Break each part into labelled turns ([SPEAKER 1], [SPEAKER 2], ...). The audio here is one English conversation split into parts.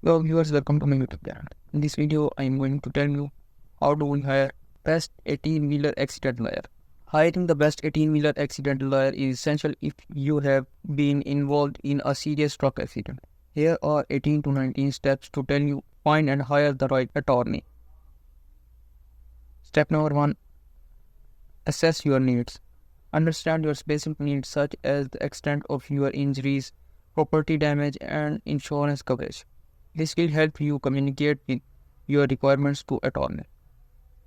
[SPEAKER 1] Hello viewers, welcome to my YouTube channel. In this video, I am going to tell you how to hire best 18-wheeler accident lawyer. Hiring the best 18-wheeler accident lawyer is essential if you have been involved in a serious truck accident. Here are 18 to 19 steps to tell you find and hire the right attorney. Step number 1. Assess your needs. Understand your specific needs such as the extent of your injuries, property damage, and insurance coverage. This will help you communicate with your requirements to attorney.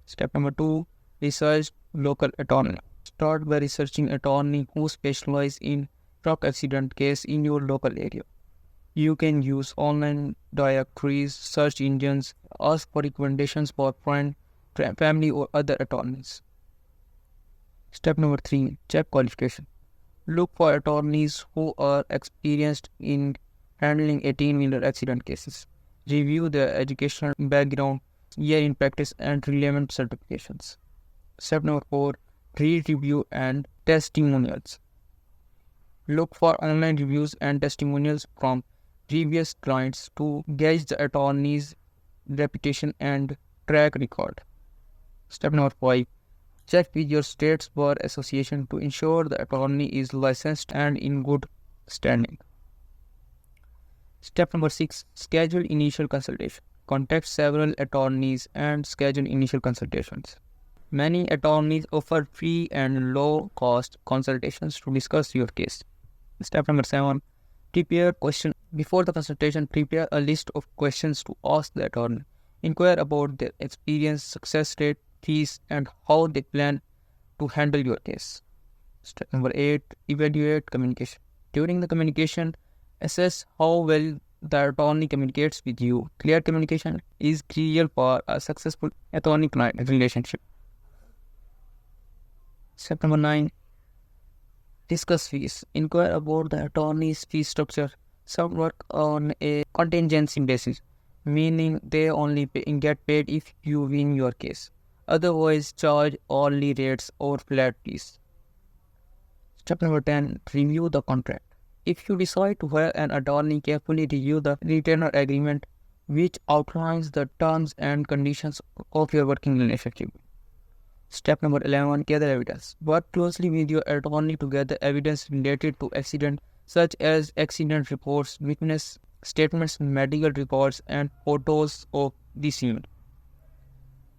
[SPEAKER 1] Step number 2. Research local attorney. Start by researching attorney who specialize in truck accident case in your local area. You can use online directories, search engines, ask for recommendations for friends, family, or other attorneys. Step number 3. Check qualification. Look for attorneys who are experienced in handling 18-wheeler accident cases. Review their educational background, year in practice, and relevant certifications. Step number 4. Read review and testimonials. Look for online reviews and testimonials from previous clients to gauge the attorney's reputation and track record. Step number 5. Check with your state's bar association to ensure the attorney is licensed and in good standing. Step number 6. Schedule initial consultation. Contact several attorneys and schedule initial consultations. Many attorneys offer free and low-cost consultations to discuss your case. Step number 7. Prepare questions. Before the consultation, prepare a list of questions to ask the attorney. Inquire about their experience, success rate, fees, and how they plan to handle your case. Step number 8. Evaluate communication. During the communication, assess how well the attorney communicates with you. Clear communication is crucial for a successful attorney-client relationship. Step number 9. Discuss fees. Inquire about the attorney's fee structure. Some work on a contingency basis, meaning they only get paid if you win your case. Otherwise, charge hourly rates or flat fees. Step number 10. Review the contract. If you decide to hire an attorney, carefully review the retainer agreement, which outlines the terms and conditions of your working relationship. Step number 11. Gather evidence. Work closely with your attorney to gather evidence related to accident, such as accident reports, witness statements, medical reports, and photos of the scene.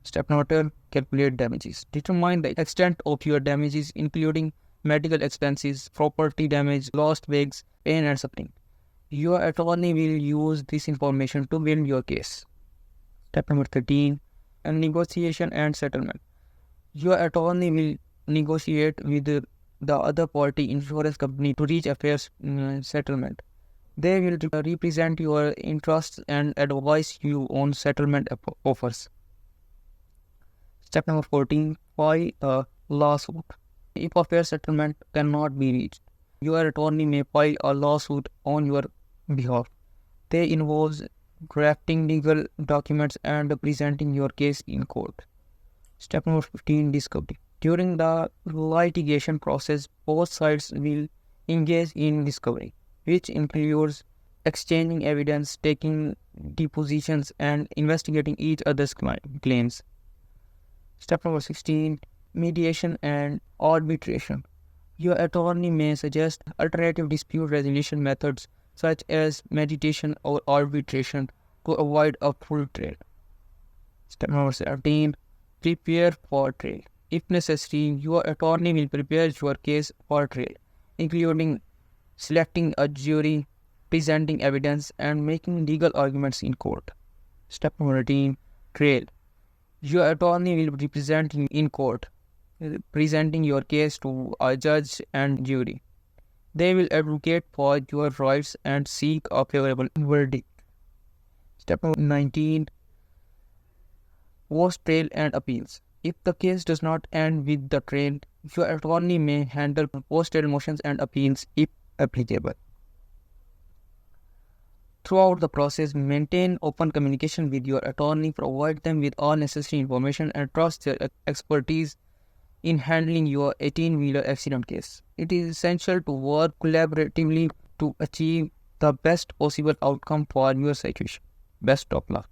[SPEAKER 1] Step number 12. Calculate damages. Determine the extent of your damages, including medical expenses, property damage, lost wages, pain, and suffering. Your attorney will use this information to win your case. Step number 13. Negotiation and settlement. Your attorney will negotiate with the other party insurance company to reach a fair settlement. They will represent your interests and advise you on settlement offers. Step number 14. File a lawsuit. If a fair settlement cannot be reached, your attorney may file a lawsuit on your behalf. They involve drafting legal documents and presenting your case in court. Step number 15. Discovery. During the litigation process, both sides will engage in discovery, which includes exchanging evidence, taking depositions, and investigating each other's claims. Step number 16. Mediation and arbitration. Your attorney may suggest alternative dispute resolution methods such as mediation or arbitration to avoid a full trial. Step number 17. Prepare for trial. If necessary, your attorney will prepare your case for trial, including selecting a jury, presenting evidence, and making legal arguments in court. Step number 18. Trial. Your attorney will represent you in court, presenting your case to a judge and jury. They will advocate for your rights and seek a favorable verdict. Step number 19. Post-trial and appeals. If the case does not end with the trial, your attorney may handle post-trial motions and appeals if applicable. Throughout the process, maintain open communication with your attorney, provide them with all necessary information, and trust their expertise in handling your 18-wheeler accident case. It is essential to work collaboratively to achieve the best possible outcome for your situation. Best of luck.